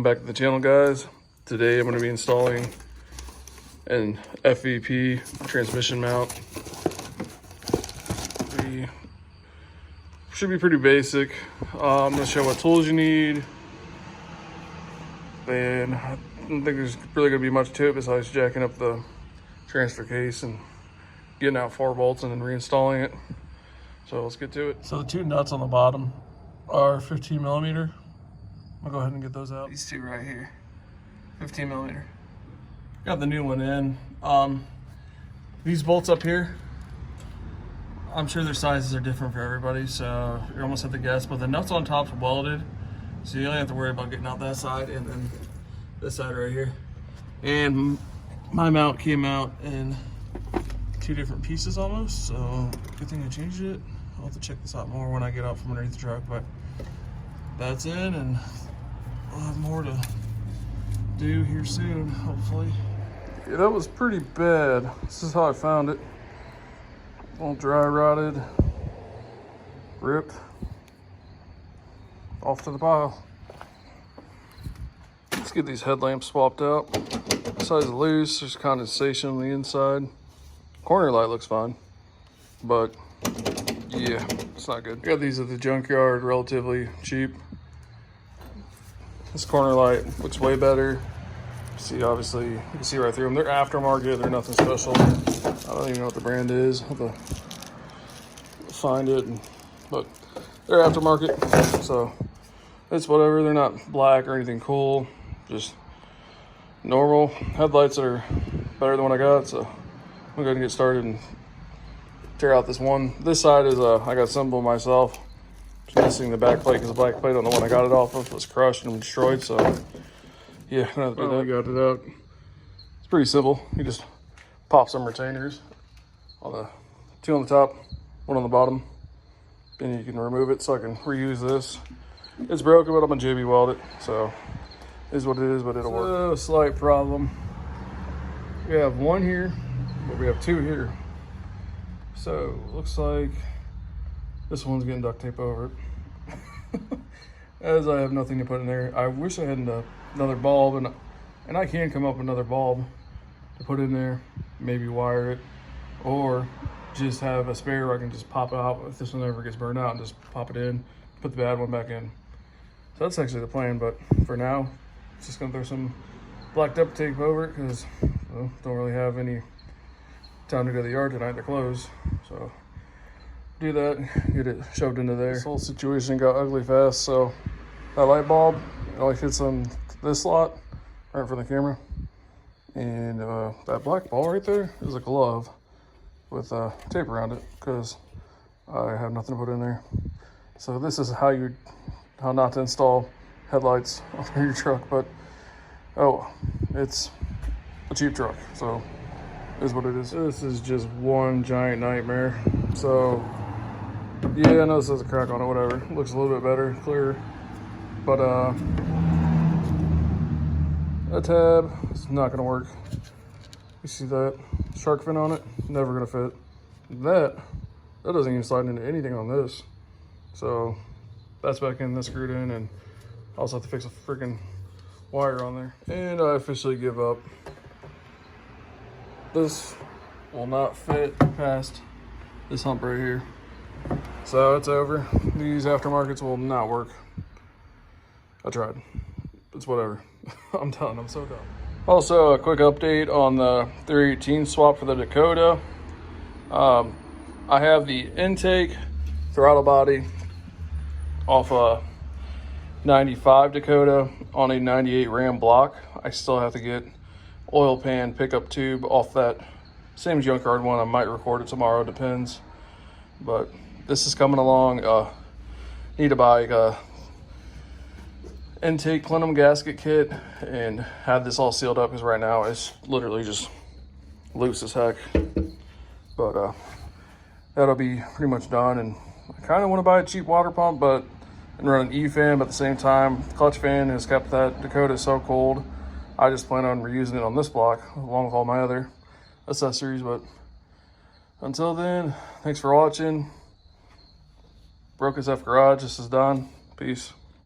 Welcome back to the channel, guys. Today I'm going to be installing an FVP transmission mount. We should be pretty basic. I'm going to show what tools you need. And I don't think there's really going to be much to it besides jacking up the transfer case and getting out 4 bolts and then reinstalling it. So let's get to it. So the 2 nuts on the bottom are 15 millimeter. I'll go ahead and get those out. These 2 right here, 15 millimeter. Got the new one in. These bolts up here, I'm sure their sizes are different for everybody, so you almost have to guess, but the nuts on top's welded, so you only have to worry about getting out that side and then this side right here. And my mount came out in 2 different pieces almost, so good thing I changed it. I'll have to check this out more when I get out from underneath the truck, but that's in, and I'll have more to do here soon, hopefully. Yeah, that was pretty bad. This is how I found it. All dry rotted, ripped, off to the pile. Let's get these headlamps swapped out. The sides are loose, there's condensation on the inside. Corner light looks fine, but yeah, it's not good. Got these at the junkyard, relatively cheap. This corner light looks way better. See, obviously, you can see right through them. They're aftermarket, they're nothing special. I don't even know what the brand is. I'll have to find it, but they're aftermarket, so it's whatever. They're not black or anything cool, just normal headlights that are better than what I got. So I'm gonna go ahead and get started and tear out this one. This side is I got assembled myself. Just missing the back plate because the back plate on the one I got it off of was crushed and destroyed. So yeah, I'm gonna have to do that. Got it out. It's pretty simple. You just pop some retainers on the 2 on the top, 1 on the bottom. Then you can remove it so I can reuse this. It's broken, but I'm gonna JB weld it. So it is what it is, but it'll work. Slight problem. We have 1 here, but we have 2 here. So looks like this one's getting duct tape over it. As I have nothing to put in there. I wish I had another bulb, and I can come up with another bulb to put in there, maybe wire it, or just have a spare where I can just pop it out if this one ever gets burned out and just pop it in, put the bad one back in. So that's actually the plan, but for now, just gonna throw some black duct tape over it because don't really have any time to go to the yard tonight. They're closed, so do that, get it shoved into there. This whole situation got ugly fast, so that light bulb, it only fits on this slot right in front of the camera. And that black ball right there is a glove with tape around it because I have nothing to put in there. So this is how not to install headlights on your truck, but it's a cheap truck, so it is what it is. This is just one giant nightmare. So yeah, I know this has a crack on it, whatever. It looks a little bit better, clearer. But that tab is not gonna work. You see that shark fin on it? Never gonna fit. That doesn't even slide into anything on this. So that's back in, that's screwed in, and I also have to fix a freaking wire on there. And I officially give up. This will not fit past this hump right here. So it's over. These aftermarkets will not work. I tried. It's whatever. I'm done. I'm so done. Also, a quick update on the 318 swap for the Dakota. I have the intake throttle body off a 95 Dakota on a 98 Ram block. I still have to get oil pan pickup tube off that same junkyard one. I might record it tomorrow, depends. But this is coming along. Need to buy a intake plenum gasket kit and have this all sealed up because right now it's literally just loose as heck. But that'll be pretty much done. And I kind of want to buy a cheap water pump, and run an E-fan, but at the same time, the clutch fan has kept that Dakota so cold. I just plan on reusing it on this block along with all my other accessories. But until then, thanks for watching. Broke SF Garage, this is done. Peace.